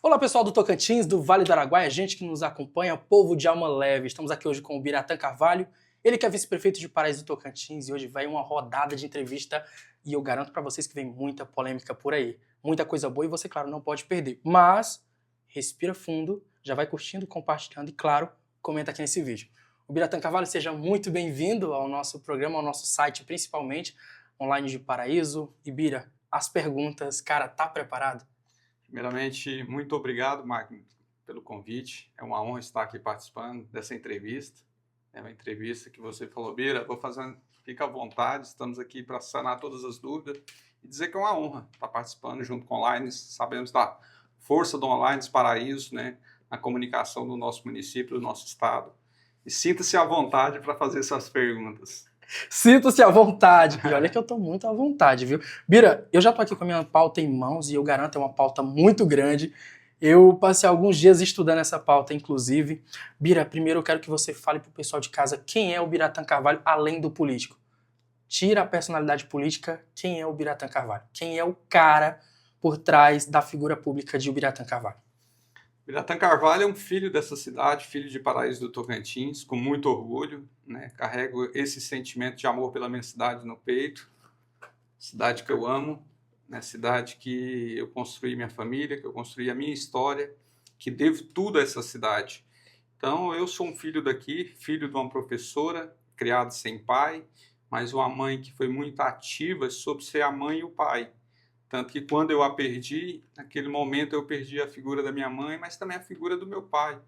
Olá pessoal do Tocantins, do Vale do Araguaia, gente que nos acompanha, povo de alma leve. Estamos aqui hoje com o Biratã Carvalho, ele que é vice-prefeito de Paraíso do Tocantins, e hoje vai uma rodada de entrevista e eu garanto para vocês que vem muita polêmica por aí. Muita coisa boa e você, claro, não pode perder. Mas respira fundo, já vai curtindo, compartilhando e, claro, comenta aqui nesse vídeo. O Biratã Carvalho, seja muito bem-vindo ao nosso programa, ao nosso site principalmente, online de Paraíso. E Bira, as perguntas, cara, tá preparado? Primeiramente, muito obrigado, Magno, pelo convite. É uma honra estar aqui participando dessa entrevista. É uma entrevista que você falou, Bira, fica à vontade, estamos aqui para sanar todas as dúvidas e dizer que é uma honra estar participando junto com o Online. Sabemos da força do Online Paraíso, né, na comunicação do nosso município, do nosso estado. E sinta-se à vontade para fazer essas perguntas. Sinta-se à vontade. E olha que eu tô muito à vontade, viu? Bira, eu já tô aqui com a minha pauta em mãos e eu garanto é uma pauta muito grande. Eu passei alguns dias estudando essa pauta, inclusive. Bira, primeiro eu quero que você fale pro pessoal de casa quem é o Biratã Carvalho, além do político. Tira a personalidade política, quem é o Biratã Carvalho? Quem é o cara por trás da figura pública de Biratã Carvalho? Biratã Carvalho é um filho dessa cidade, filho de Paraíso do Tocantins, com muito orgulho, né? Carrego esse sentimento de amor pela minha cidade no peito, cidade que eu amo, né? Cidade que eu construí minha família, que eu construí a minha história, que devo tudo a essa cidade. Então, eu sou um filho daqui, filho de uma professora, criado sem pai, mas uma mãe que foi muito ativa sobre ser a mãe e o pai. Tanto que quando eu a perdi, naquele momento eu perdi a figura da minha mãe, mas também a figura do meu pai.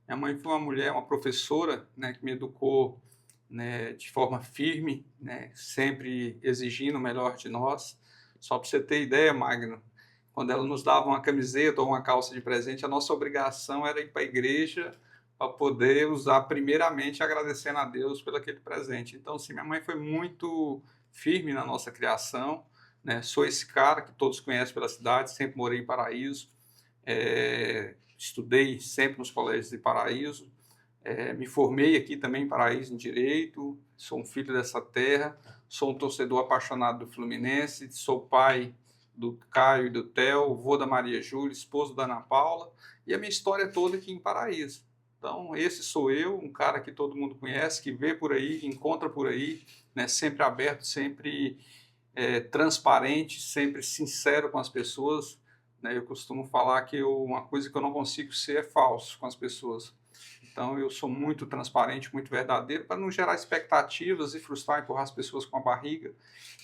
Minha mãe foi uma mulher, uma professora, né, que me educou, né, de forma firme, né, sempre exigindo o melhor de nós. Só para você ter ideia, Magno, quando ela nos dava uma camiseta ou uma calça de presente, a nossa obrigação era ir para a igreja para poder usar primeiramente agradecendo a Deus pelo aquele presente. Então, sim, minha mãe foi muito firme na nossa criação. Né? Sou esse cara que todos conhecem pela cidade, sempre morei em Paraíso, estudei sempre nos colégios de Paraíso, me formei aqui também em Paraíso em Direito, sou um filho dessa terra, sou um torcedor apaixonado do Fluminense, sou pai do Caio e do Theo, vô da Maria Júlia, esposo da Ana Paula, e a minha história é toda aqui em Paraíso. Então, esse sou eu, um cara que todo mundo conhece, que vê por aí, encontra por aí, né? Sempre aberto, sempre transparente, sempre sincero com as pessoas, né? Eu costumo falar que uma coisa que eu não consigo ser é falso com as pessoas. Então eu sou muito transparente, muito verdadeiro, para não gerar expectativas e frustrar, empurrar as pessoas com a barriga.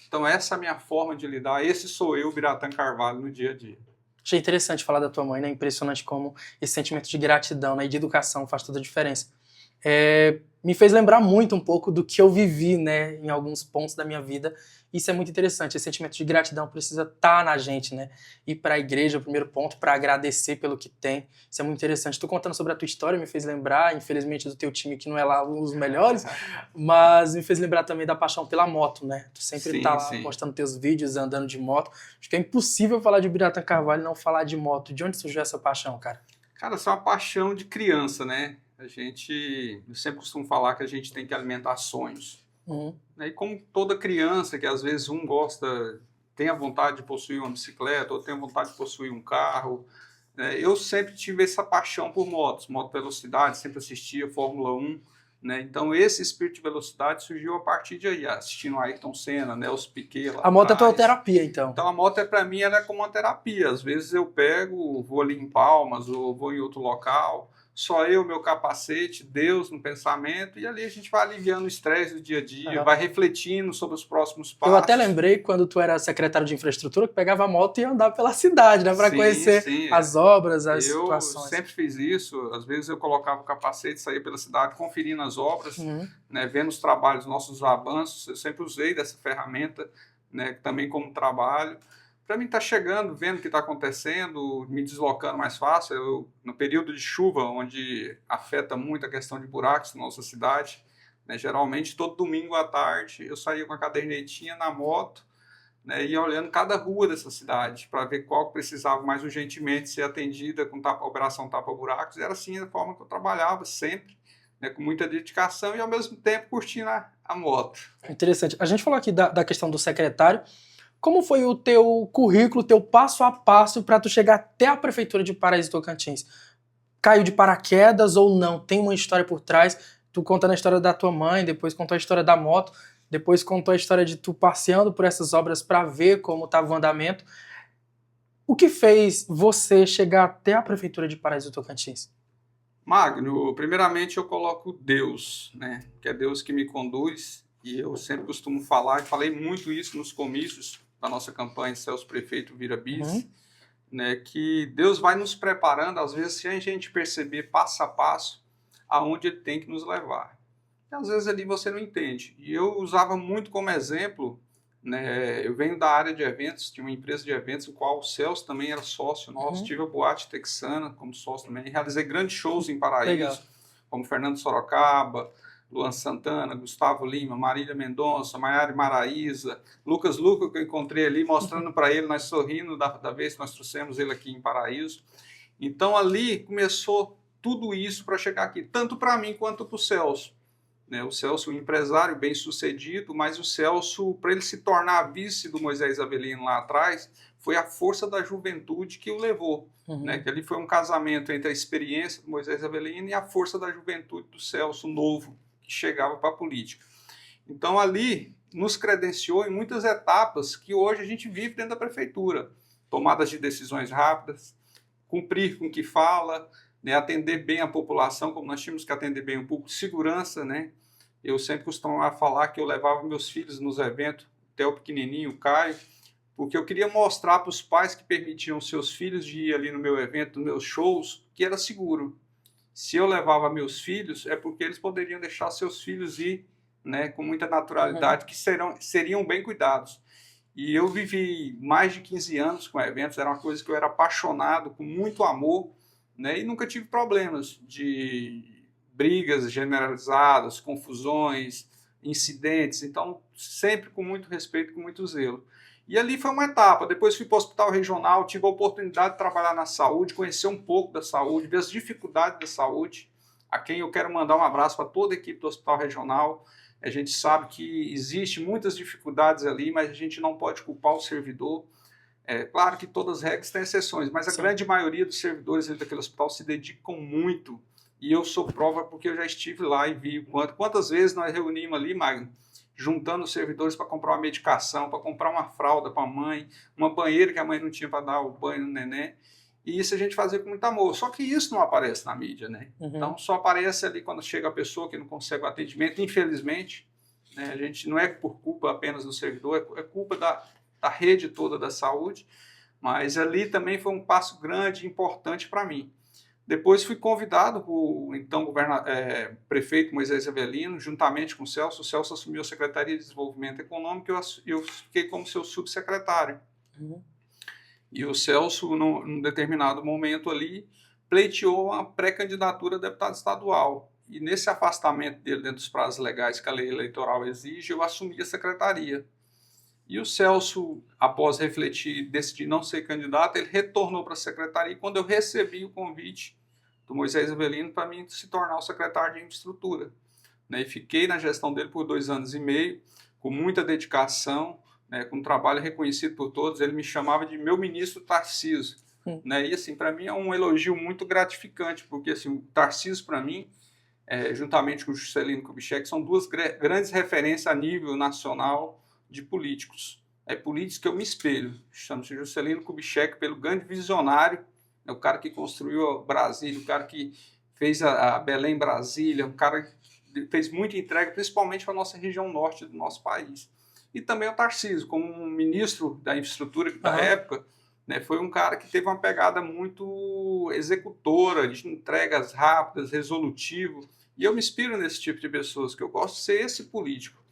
Então essa é a minha forma de lidar, esse sou eu, Biratã Carvalho, no dia a dia. Achei interessante falar da tua mãe, né? Impressionante como esse sentimento de gratidão, né, e de educação faz toda a diferença. Me fez lembrar muito um pouco do que eu vivi, né, em alguns pontos da minha vida. Isso é muito interessante, esse sentimento de gratidão precisa estar na gente, né? Ir para a igreja, o primeiro ponto, para agradecer pelo que tem. Isso é muito interessante. Tu contando sobre a tua história me fez lembrar, infelizmente, do teu time que não é lá um dos melhores, mas me fez lembrar também da paixão pela moto, né? Tu sempre tá lá postando teus vídeos, andando de moto. Acho que é impossível falar de Biratã Carvalho e não falar de moto. De onde surgiu essa paixão, cara? Cara, isso é uma paixão de criança, né? Eu sempre costumo falar que a gente tem que alimentar sonhos. E como toda criança, que às vezes tem a vontade de possuir uma bicicleta, ou tem a vontade de possuir um carro, né? Eu sempre tive essa paixão por moto velocidade, sempre assistia Fórmula 1, né? Então esse espírito de velocidade surgiu a partir de aí, assistindo Ayrton Senna, Nelson Piquet lá A moto atrás. É tua terapia, então? Então a moto para mim ela é como uma terapia. Às vezes eu vou ali em Palmas, ou vou em outro local, só eu, meu capacete, Deus no pensamento, e ali a gente vai aliviando o estresse do dia a dia, vai refletindo sobre os próximos passos. Eu até lembrei quando tu era secretário de infraestrutura que pegava a moto e ia andar pela cidade, né, para conhecer as obras, as situações. Eu sempre fiz isso, às vezes eu colocava o capacete, saía pela cidade, conferindo as obras, né, vendo os trabalhos, nossos avanços. Eu sempre usei dessa ferramenta, né, também como trabalho. Para mim estar chegando, vendo o que está acontecendo, me deslocando mais fácil. No período de chuva, onde afeta muito a questão de buracos na nossa cidade, né, geralmente todo domingo à tarde eu saía com a cadernetinha na moto, né, e ia olhando cada rua dessa cidade para ver qual precisava mais urgentemente ser atendida com operação tapa-buracos. Era assim a forma que eu trabalhava sempre, né, com muita dedicação e ao mesmo tempo curtindo a moto. Interessante. A gente falou aqui da questão do secretário. Como foi o teu currículo, o teu passo a passo para tu chegar até a Prefeitura de Paraíso do Tocantins? Caiu de paraquedas ou não? Tem uma história por trás? Tu contando a história da tua mãe, depois contou a história da moto, depois contou a história de tu passeando por essas obras para ver como estava o andamento. O que fez você chegar até a Prefeitura de Paraíso do Tocantins? Magno, primeiramente eu coloco Deus, né? Que é Deus que me conduz, e eu sempre costumo falar, e falei muito isso nos comícios da nossa campanha Celso Prefeito Vira Bis, né? Que Deus vai nos preparando, às vezes, se a gente perceber passo a passo aonde Ele tem que nos levar. E às vezes ali você não entende. E eu usava muito como exemplo, né? Eu venho da área de eventos, tinha uma empresa de eventos, no qual o Celso também era sócio nosso, tive a Boate Texana como sócio também, realizei grandes shows em Paraíso, Legal. como Fernando Sorocaba, Luan Santana, Gustavo Lima, Marília Mendonça, Maiara Maraíza, Lucas Luca, que eu encontrei ali, mostrando para ele, nós sorrindo da vez que nós trouxemos ele aqui em Paraíso. Então ali começou tudo isso para chegar aqui, tanto para mim quanto para o Celso. O Celso, um empresário bem sucedido, mas o Celso, para ele se tornar vice do Moisés Avelino lá atrás, foi a força da juventude que o levou. Que ali foi um casamento entre a experiência do Moisés Avelino e a força da juventude do Celso novo, que chegava para a política. Então ali nos credenciou em muitas etapas que hoje a gente vive dentro da prefeitura. Tomadas de decisões rápidas, cumprir com o que fala, atender bem a população, como nós tínhamos que atender bem o público, segurança, né? Eu sempre costumava falar que eu levava meus filhos nos eventos, até o pequenininho, o Caio, porque eu queria mostrar para os pais que permitiam seus filhos de ir ali no meu evento, nos meus shows, que era seguro. Se eu levava meus filhos, é porque eles poderiam deixar seus filhos ir, né, com muita naturalidade, que seriam bem cuidados. E eu vivi mais de 15 anos com eventos, era uma coisa que eu era apaixonado, com muito amor, né, e nunca tive problemas de brigas generalizadas, confusões, incidentes, então sempre com muito respeito, com muito zelo. E ali foi uma etapa, depois fui para o hospital regional, tive a oportunidade de trabalhar na saúde, conhecer um pouco da saúde, ver as dificuldades da saúde, a quem eu quero mandar um abraço para toda a equipe do hospital regional. A gente sabe que existe muitas dificuldades ali, mas a gente não pode culpar o servidor. É claro que todas as regras têm exceções, mas a grande maioria dos servidores dentro daquele hospital se dedicam muito. E eu sou prova porque eu já estive lá e vi quantas vezes nós reunimos ali, Magno, juntando os servidores para comprar uma medicação, para comprar uma fralda para a mãe, uma banheira que a mãe não tinha para dar o banho no neném. E isso a gente fazia com muito amor. Só que isso não aparece na mídia, né? Então só aparece ali quando chega a pessoa que não consegue o atendimento, infelizmente. Né? A gente não é por culpa apenas do servidor, é culpa da rede toda da saúde. Mas ali também foi um passo grande e importante para mim. Depois fui convidado por então prefeito Moisés Avelino, juntamente com o Celso. O Celso assumiu a Secretaria de Desenvolvimento Econômico e eu fiquei como seu subsecretário. E o Celso, num determinado momento ali, pleiteou uma pré-candidatura a deputado estadual. E nesse afastamento dele dentro dos prazos legais que a lei eleitoral exige, eu assumi a secretaria. E o Celso, após refletir, decidir não ser candidato, ele retornou para a secretaria. E quando eu recebi o convite do Moisés Avelino para mim se tornar o secretário de infraestrutura. E fiquei na gestão dele por 2 anos e meio, com muita dedicação, com um trabalho reconhecido por todos. Ele me chamava de meu ministro Tarcísio. E assim, para mim é um elogio muito gratificante, porque assim, o Tarcísio, para mim, juntamente com o Juscelino Kubitschek, são 2 grandes referências a nível nacional de políticos. Políticos que eu me espelho. Chama-se Juscelino Kubitschek pelo grande visionário, o cara que construiu Brasília, o cara que fez a Belém Brasília, o cara que fez muita entrega, principalmente para a nossa região norte do nosso país. E também o Tarcísio, como um ministro da infraestrutura da época, foi um cara que teve uma pegada muito executora, de entregas rápidas, resolutivo. E eu me inspiro nesse tipo de pessoas, que eu gosto de ser esse político.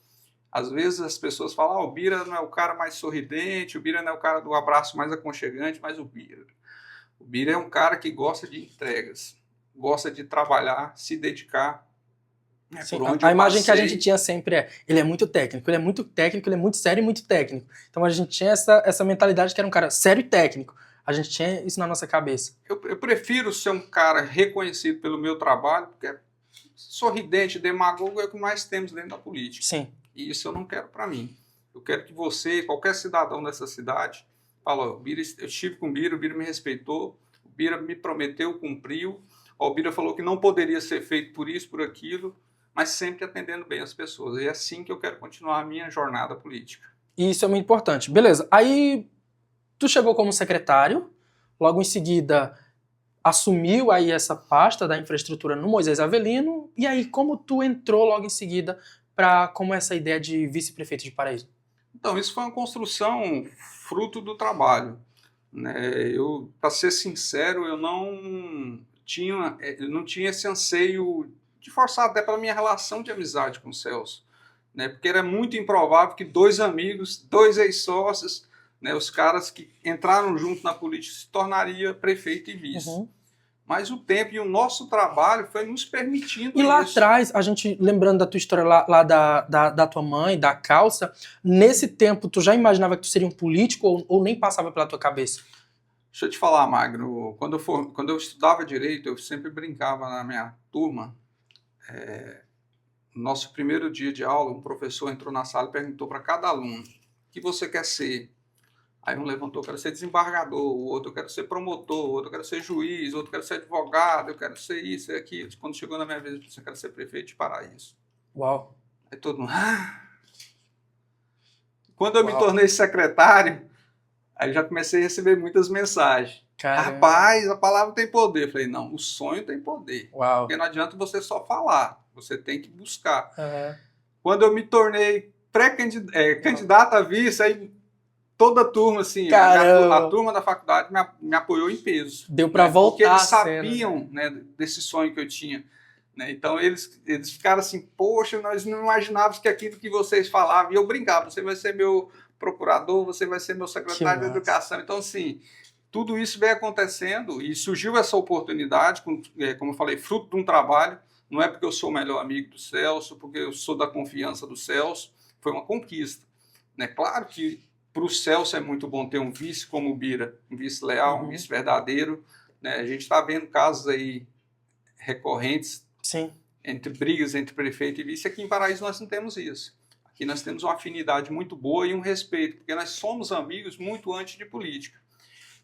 Às vezes as pessoas falam, o Bira não é o cara mais sorridente, o Bira não é o cara do abraço mais aconchegante, mas o Bira é um cara que gosta de entregas, gosta de trabalhar, se dedicar. Sim, a imagem que a gente tinha sempre ele é muito técnico, ele é muito técnico, ele é muito sério e muito técnico. Então a gente tinha essa mentalidade que era um cara sério e técnico. A gente tinha isso na nossa cabeça. Eu prefiro ser um cara reconhecido pelo meu trabalho, porque sorridente, demagogo é o que mais temos dentro da política. Sim. E isso eu não quero para mim. Eu quero que você, qualquer cidadão dessa cidade, fala, ó, eu estive com o Bira me respeitou, o Bira me prometeu, cumpriu, ó, o Bira falou que não poderia ser feito por isso, por aquilo, mas sempre atendendo bem as pessoas. E é assim que eu quero continuar a minha jornada política. E isso é muito importante. Beleza. Aí tu chegou como secretário, logo em seguida assumiu aí essa pasta da infraestrutura no Moisés Avelino, e aí como tu entrou logo em seguida para como essa ideia de vice-prefeito de Paraíso? Então, isso foi uma construção fruto do trabalho, né? Eu, para ser sincero, eu não tinha esse anseio de forçar, até pela minha relação de amizade com o Celso, né? Porque era muito improvável que dois amigos, dois ex-sócios, né, os caras que entraram junto na política se tornaria prefeito e vice. Uhum. Mas o tempo e o nosso trabalho foi nos permitindo E lá isso. atrás, a gente, lembrando da tua história lá da tua mãe, da calça, nesse tempo tu já imaginava que tu seria um político ou nem passava pela tua cabeça? Deixa eu te falar, Magno, quando eu estudava Direito, eu sempre brincava na minha turma. No nosso primeiro dia de aula, um professor entrou na sala e perguntou para cada aluno, o que você quer ser? Aí um levantou, eu quero ser desembargador, o outro eu quero ser promotor, o outro eu quero ser juiz, o outro eu quero ser advogado, eu quero ser isso e aquilo. Quando chegou na minha vez, eu disse, eu quero ser prefeito de Paraíso. Uau. Aí todo mundo... Quando eu me Uau. tornei secretário, aí já comecei a receber muitas mensagens. Caramba. Rapaz, a palavra tem poder. Eu falei, não, o sonho tem poder. Uau. Porque não adianta você só falar, você tem que buscar. Uhum. Quando eu me tornei candidato a vice, aí toda a turma, assim, a turma da faculdade me apoiou em peso. Deu para voltar. Porque eles sabiam, né, desse sonho que eu tinha. Né? Então eles ficaram assim, poxa, nós não imaginávamos que aquilo que vocês falavam. E eu brincava, você vai ser meu procurador, você vai ser meu secretário de educação. Então, assim, tudo isso vem acontecendo e surgiu essa oportunidade, como eu falei, fruto de um trabalho. Não é porque eu sou o melhor amigo do Celso, porque eu sou da confiança do Celso. Foi uma conquista. Né? Claro que para o Celso é muito bom ter um vice como o Bira, um vice leal, um vice verdadeiro. Né? A gente está vendo casos aí recorrentes. Sim. Entre brigas entre prefeito e vice. Aqui em Paraíso nós não temos isso. Aqui nós temos uma afinidade muito boa e um respeito, porque nós somos amigos muito antes de política.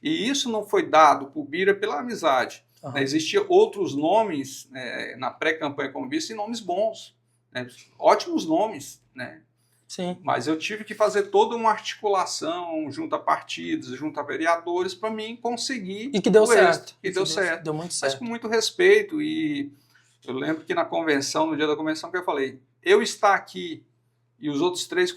E isso não foi dado por Bira pela amizade. Uhum. Existiam outros nomes na pré-campanha como vice, nomes bons, né? Ótimos nomes, né? Sim. Mas eu tive que fazer toda uma articulação junto a partidos, junto a vereadores, para mim conseguir. E que deu certo. E deu certo. Deu muito certo. Mas com muito respeito. E eu lembro que na convenção, no dia da convenção, que eu falei, eu estar aqui e os outros três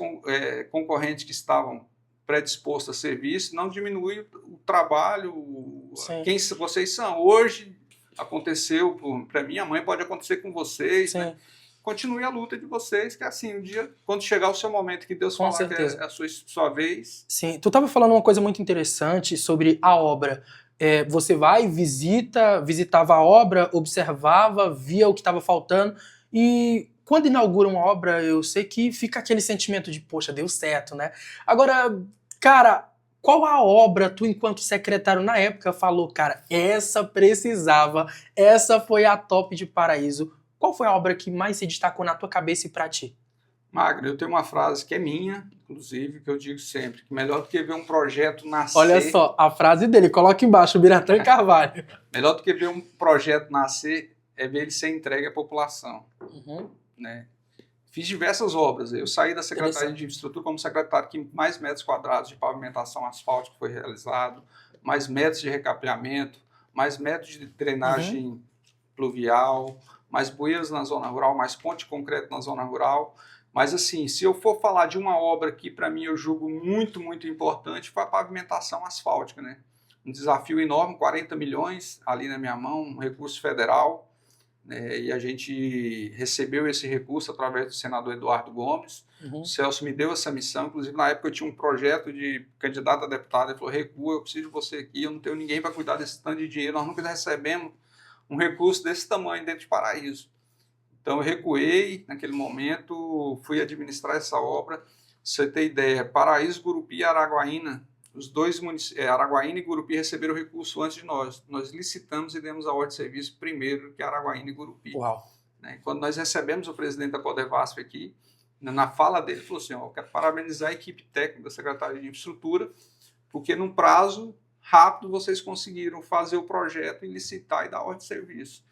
concorrentes que estavam predispostos a serviço, não diminui o trabalho, quem vocês são. Hoje aconteceu para mim, amanhã pode acontecer com vocês, né? Continue a luta de vocês, que assim, um dia, quando chegar o seu momento que Deus falar que é a sua vez... Sim, tu estava falando uma coisa muito interessante sobre a obra. Você vai, visitava a obra, observava, via o que estava faltando, e quando inaugura uma obra, eu sei que fica aquele sentimento de, poxa, deu certo, né? Agora, cara, qual a obra tu, enquanto secretário na época, falou, cara, essa precisava, essa foi a top de Paraíso? Qual foi a obra que mais se destacou na tua cabeça e pra ti? Magno, eu tenho uma frase que é minha, inclusive, que eu digo sempre, que melhor do que ver um projeto nascer... Olha só, a frase dele, coloca embaixo, Biratã Carvalho. Melhor do que ver um projeto nascer é ver ele ser entregue à população. Uhum. Né? Fiz diversas obras. Eu saí da Secretaria de Infraestrutura como secretário que mais metros quadrados de pavimentação asfáltica foi realizado, mais metros de recapeamento, mais metros de drenagem pluvial, mais bueiros na zona rural, mais ponte de concreto na zona rural. Mas assim, se eu for falar de uma obra que para mim eu julgo muito, muito importante, foi a pavimentação asfáltica, né? Um desafio enorme, 40 milhões ali na minha mão, um recurso federal, né? E a gente recebeu esse recurso através do senador Eduardo Gomes. O Celso me deu essa missão, inclusive na época eu tinha um projeto de candidato a deputado, ele falou, recua, eu preciso de você aqui, eu não tenho ninguém para cuidar desse tanto de dinheiro, nós nunca recebemos um recurso desse tamanho dentro de Paraíso. Então eu recuei naquele momento, fui administrar essa obra. Pra você ter ideia, Paraíso, Gurupi e Araguaína, os dois municípios, Araguaína e Gurupi receberam o recurso antes de nós. Nós licitamos e demos a ordem de serviço primeiro que Araguaína e Gurupi. Uau. Né? Quando nós recebemos o presidente da Codevasf aqui, na fala dele, falou assim, ó, eu quero parabenizar a equipe técnica da Secretaria de Infraestrutura, porque num prazo rápido vocês conseguiram fazer o projeto e licitar e dar ordem de serviço.